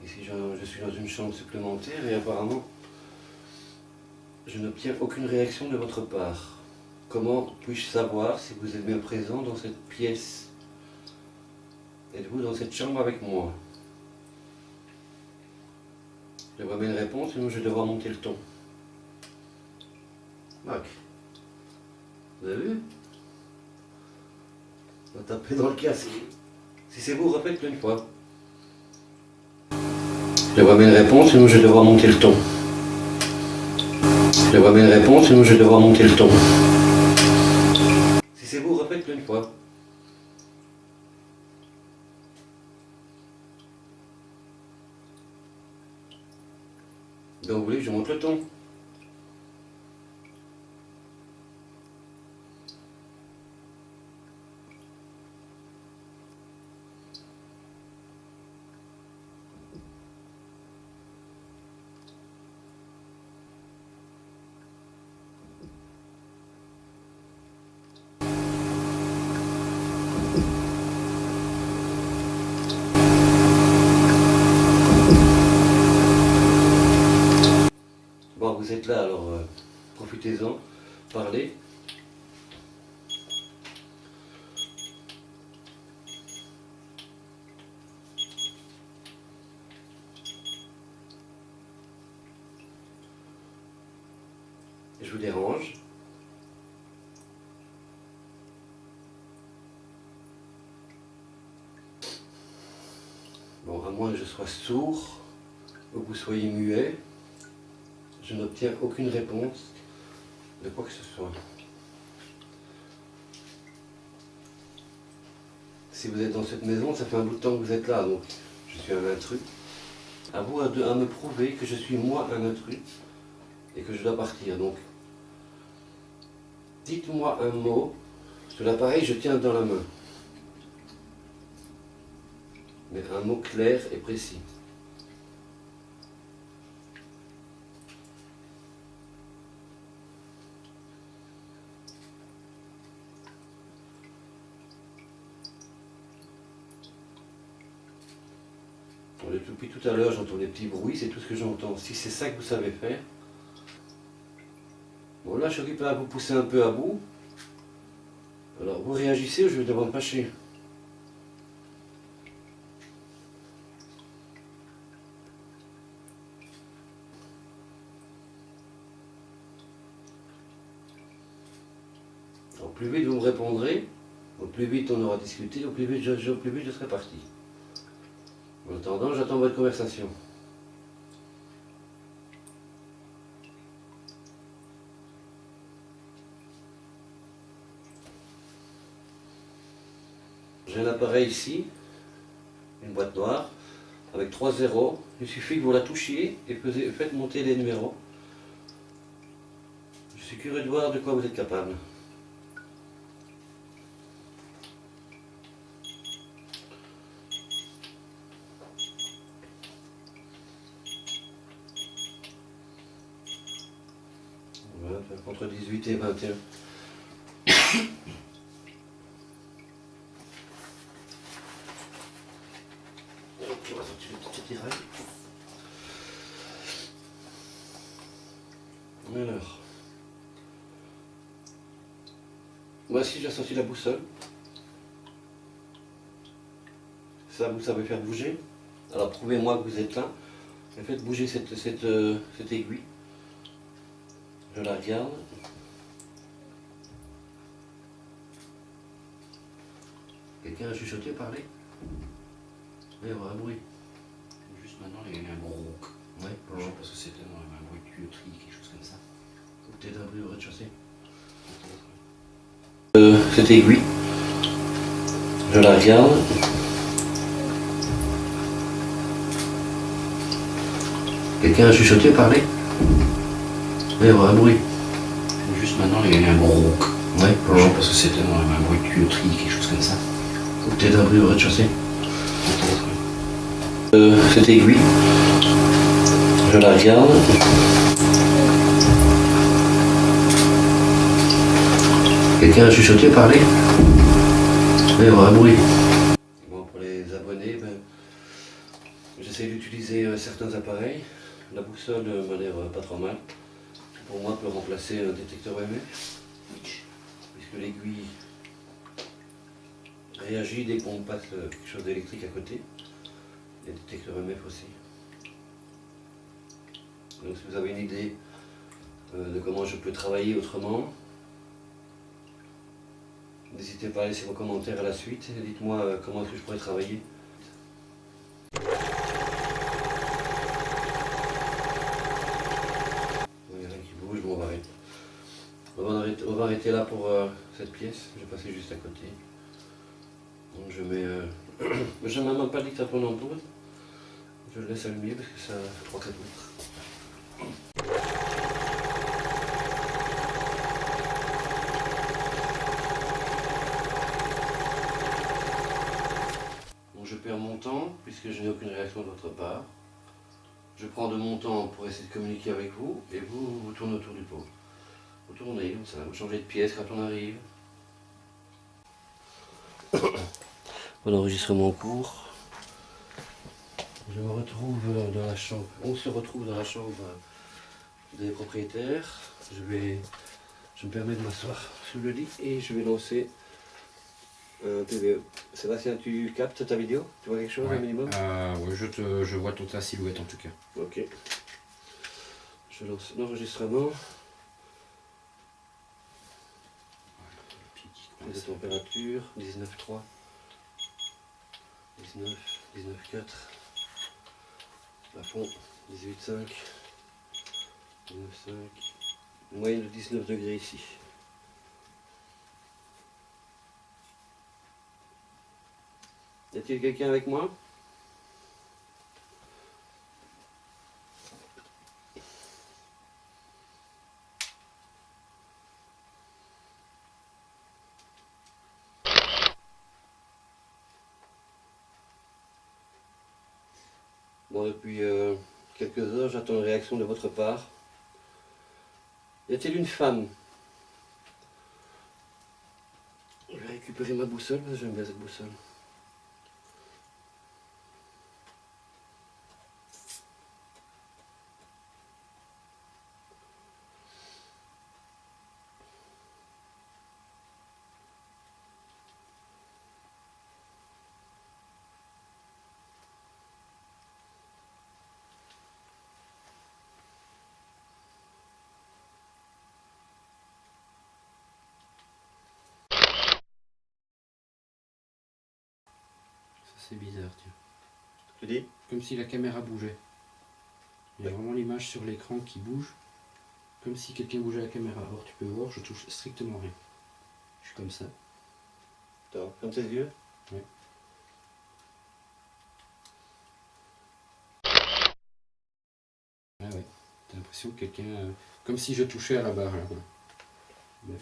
S1: Ici, je suis dans une chambre supplémentaire et apparemment, je n'obtiens aucune réaction de votre part. Comment puis-je savoir si vous êtes bien présent dans cette pièce? Êtes-vous dans cette chambre avec moi? Je vois bien une réponse, sinon je vais devoir monter le ton. Mac, vous avez vu? On va taper dans le casque. Si c'est vous, répète-le une fois. Je vois bien une réponse, sinon je vais devoir monter le ton. Je vois bien une réponse, sinon je vais devoir monter le ton. Si c'est vous, répète-le une fois. Donc vous voulez que je monte le ton? Bon, vous êtes là, alors profitez-en, parlez. Je vous dérange. Bon, à moins que je sois sourd, ou que vous soyez muet, je n'obtiens aucune réponse de quoi que ce soit. Si vous êtes dans cette maison, ça fait un bout de temps que vous êtes là, donc je suis un intrus. À vous à me prouver que je suis moi un intrus et que je dois partir. Donc, dites-moi un mot sur l'appareil, je tiens dans la main. Mais un mot clair et précis. Depuis tout à l'heure, j'entends des petits bruits, c'est tout ce que j'entends. Si c'est ça que vous savez faire, bon là, je suis occupé à vous pousser un peu à bout. Alors, vous réagissez ou je vais devoir me fâcher. Au plus vite vous me répondrez, au plus vite on aura discuté, au plus vite je serai parti. En attendant, j'attends votre conversation. J'ai un appareil ici, une boîte noire, avec 3 zéros. Il suffit que vous la touchiez et faites monter les numéros. Je suis curieux de voir de quoi vous êtes capable. Entre 18 et 21. Donc, on va sortir le petit tirail. Alors, voici, j'ai sorti la boussole. Ça, vous savez faire bouger. Alors, prouvez-moi que vous êtes là. Et faites bouger cette aiguille. Je la regarde. Quelqu'un a chuchoté, parlé? Oui, il y aura un bruit.
S4: Juste maintenant, il y a eu un gros ronc.
S1: Ouais,
S4: Je sais pas ce que c'était, un bruit de tuyauterie, quelque chose comme ça.
S1: ou peut-être un bruit au rez-de-chaussée. Cette aiguille. Je la regarde. Quelqu'un a chuchoté, parlé? Oui, il y aura un bruit.
S4: Juste maintenant, il y a eu un gros ronc.
S1: Ouais,
S4: Je sais pas ce que c'était, un bruit de tuyauterie, quelque chose comme ça.
S1: ou peut-être un bruit au rez-de-chaussée. Cette aiguille. Je la regarde. Quelqu'un a chuchoté, parlé? Oui, il y aura un bruit. Bon, pour les abonnés, j'essaie d'utiliser certains appareils. La boussole m'a l'air pas trop mal. Pour moi, peut remplacer un détecteur EMF, puisque l'aiguille réagit dès qu'on passe quelque chose d'électrique à côté. Les détecteurs EMF aussi. Donc si vous avez une idée de comment je peux travailler autrement, n'hésitez pas à laisser vos commentaires à la suite et dites-moi comment est-ce que je pourrais travailler. Il n'y a rien qui bouge, bon, on va arrêter là pour cette pièce. Je vais passer juste à côté. Donc je mets... je n'ai même pas dit que ça tourne en pause. Je le laisse allumer parce que ça fait 3-4 mètres. Bon, je perds mon temps puisque je n'ai aucune réaction de votre part. Je prends de mon temps pour essayer de communiquer avec vous et vous tournez autour du pot. Vous tournez comme ça, vous changez de pièce quand on arrive. Bon, enregistrement en cours. Je me retrouve dans la chambre. On se retrouve dans la chambre des propriétaires. Je me permets de m'asseoir sur le lit et je vais lancer un TVE. Sébastien, tu captes ta vidéo? Tu vois quelque chose, un minimum?
S4: Oui, je vois toute la silhouette en tout cas.
S1: Ok. Je lance l'enregistrement. La température, 19,3. 19, 19,4. Plafond, 18,5. 5, une moyenne de 19 degrés ici. Y a-t-il quelqu'un avec moi? Bon, depuis quelques heures, j'attends une réaction de votre part. Y a-t-il une femme? Je vais récupérer ma boussole parce que j'aime bien cette boussole.
S4: C'est bizarre, tiens.
S1: Tu dis?
S4: Comme si la caméra bougeait. Il y a vraiment l'image sur l'écran qui bouge. Comme si quelqu'un bougeait la caméra. Or, tu peux voir, je touche strictement rien. Je suis comme ça.
S1: Attends, comme tes yeux?
S4: Oui. Ah ouais. T'as l'impression que quelqu'un... comme si je touchais à la barre, là.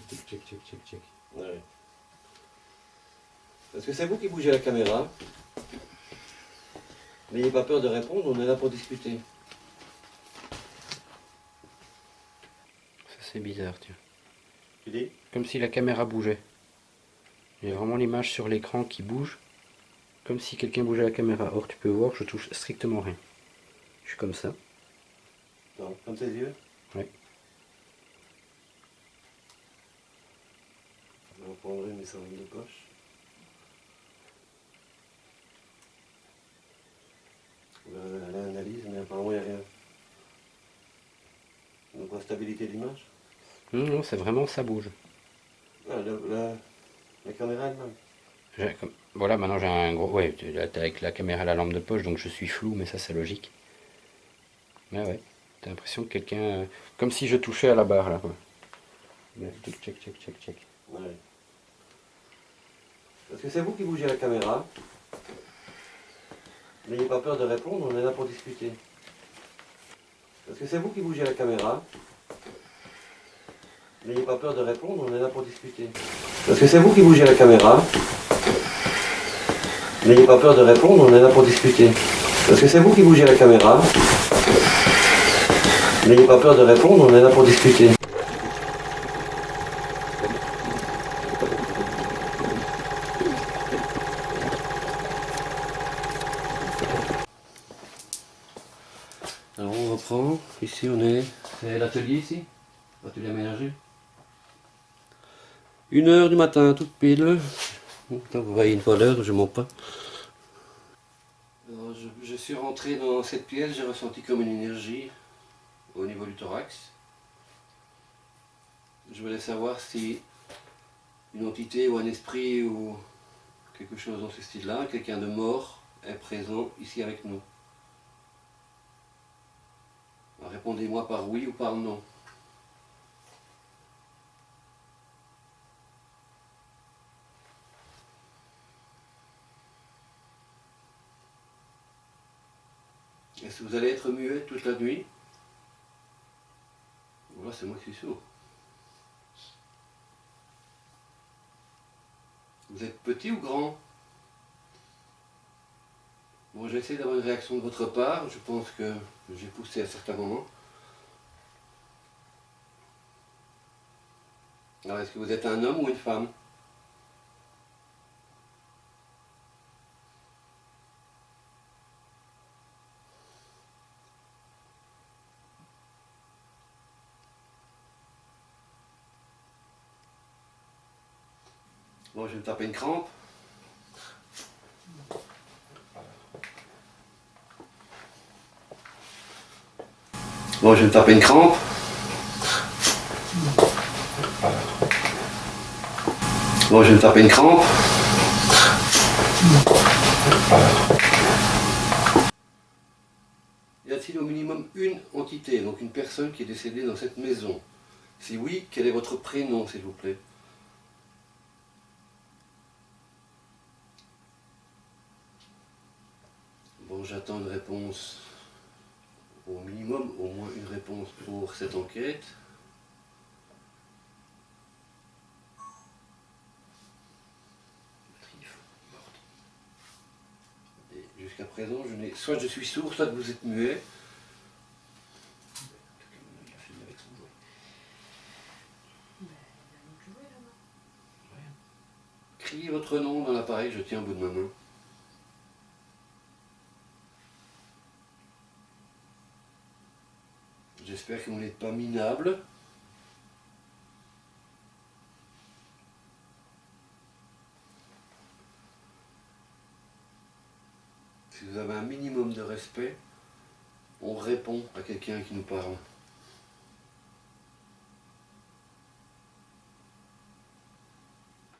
S4: Check, check, check, check.
S1: Ouais. Parce que c'est vous qui bougez la caméra. N'ayez pas peur de répondre, on est là pour discuter.
S4: Ça, c'est bizarre, tiens.
S1: Tu dis?
S4: Comme si la caméra bougeait. Il y a vraiment l'image sur l'écran qui bouge. Comme si quelqu'un bougeait la caméra. Or, tu peux voir, je touche strictement rien. Je suis comme ça.
S1: Attends, comme tes yeux?
S4: Oui.
S1: Je vais en prendre une, mais sans une de poche. L'analyse, mais apparemment il n'y a rien. Donc la stabilité d'image.
S4: Non, non, c'est vraiment ça bouge.
S1: Ah, la caméra elle-même.
S4: Voilà, maintenant j'ai un gros... Ouais, là t'es avec la caméra à la lampe de poche, donc je suis flou, mais ça c'est logique. Mais ouais, t'as l'impression que quelqu'un... comme si je touchais à la barre, là, quoi. Check, check, check, check, check.
S1: Ouais. Parce que c'est vous qui bougez la caméra. N'ayez pas peur de répondre, on est là pour discuter. Parce que c'est vous qui bougez la caméra. N'ayez pas peur de répondre, on est là pour discuter. Parce que c'est vous qui bougez la caméra. N'ayez pas peur de répondre, on est là pour discuter. Parce que c'est vous qui bougez la caméra. N'ayez pas peur de répondre, on est là pour discuter. Alors on reprend, ici on est... C'est l'atelier ici? L'atelier aménagé? 1h du matin, toute pile. Vous voyez une fois l'heure, je ne mens pas. Alors, je suis rentré dans cette pièce, j'ai ressenti comme une énergie au niveau du thorax. Je voulais savoir si une entité ou un esprit ou quelque chose dans ce style-là, quelqu'un de mort, est présent ici avec nous. Répondez-moi par oui ou par non. Est-ce que vous allez être muet toute la nuit? Voilà, c'est moi qui suis sourd. Vous êtes petit ou grand? Bon, j'ai essayé d'avoir une réaction de votre part. Je pense que j'ai poussé à certains moments. Alors, est-ce que vous êtes un homme ou une femme? Bon, je vais me taper une crampe. Bon, je vais me taper une crampe. Bon, je vais me taper une crampe. Y a-t-il au minimum une entité, donc une personne qui est décédée dans cette maison? Si oui, quel est votre prénom, s'il vous plaît? Bon, j'attends une réponse, au minimum, au moins une réponse pour cette enquête. Et jusqu'à présent, soit je suis sourd, soit vous êtes muet. Criez votre nom dans l'appareil, je tiens au bout de ma main. J'espère que vous n'êtes pas minable. Si vous avez un minimum de respect, on répond à quelqu'un qui nous parle.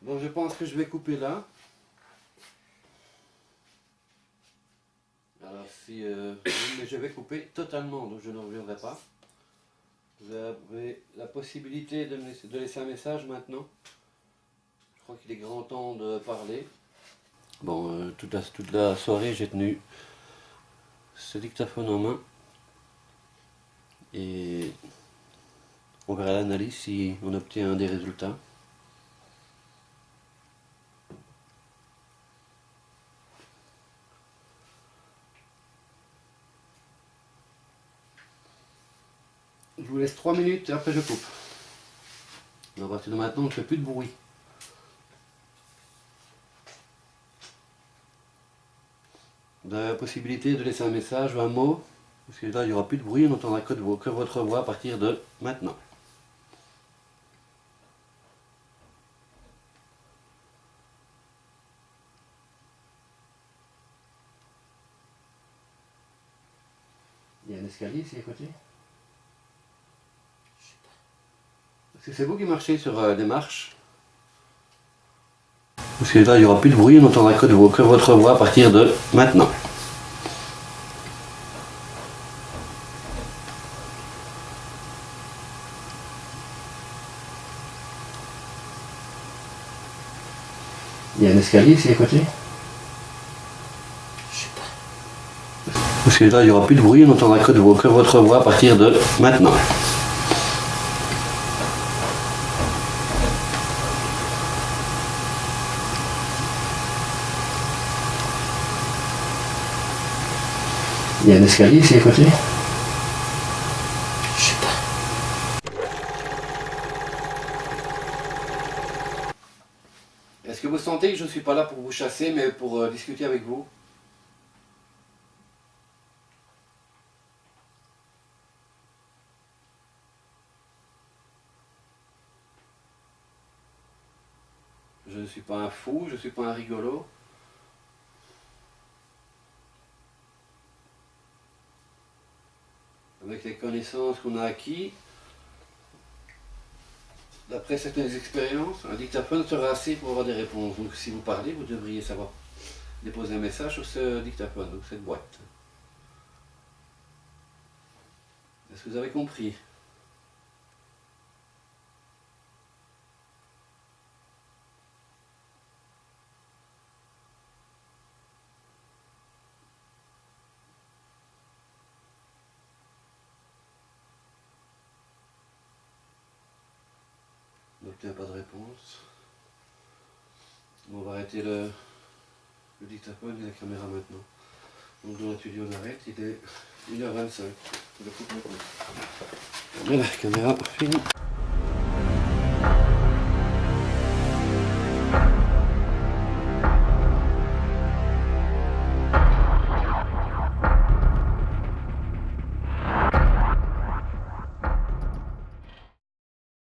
S1: Bon, je pense que je vais couper là. Alors si... mais je vais couper totalement, donc je ne reviendrai pas. Vous avez la possibilité de laisser un message maintenant. Je crois qu'il est grand temps de parler. Bon, toute la soirée, j'ai tenu ce dictaphone en main. Et on verra l'analyse si on obtient des résultats. Je vous laisse 3 minutes et après je coupe. À partir de maintenant, on ne fait plus de bruit. Vous avez la possibilité de laisser un message ou un mot, parce que là il n'y aura plus de bruit, on n'entendra que votre voix à partir de maintenant. Il y a un escalier ici à côté? Est-ce que c'est vous qui marchez sur des marches? Parce que là il n'y aura plus de bruit, on n'entendra que votre voix à partir de maintenant. Il y a un escalier ici à côté? Parce que là il n'y aura plus de bruit, on n'entendra que votre voix à partir de maintenant. Il y a un escalier ici à côté? Est-ce que vous sentez que je ne suis pas là pour vous chasser, mais pour discuter avec vous? Je ne suis pas un fou, je ne suis pas un rigolo. Avec les connaissances qu'on a acquises, d'après certaines expériences, un dictaphone sera assez pour avoir des réponses. Donc si vous parlez, vous devriez savoir déposer un message sur ce dictaphone, donc cette boîte. Est-ce que vous avez compris? On n'obtient pas de réponse. On va arrêter le dictaphone et la caméra maintenant. Donc dans l'atelier on arrête, il est 1h25. Je coupe maintenant. Et la caméra finie.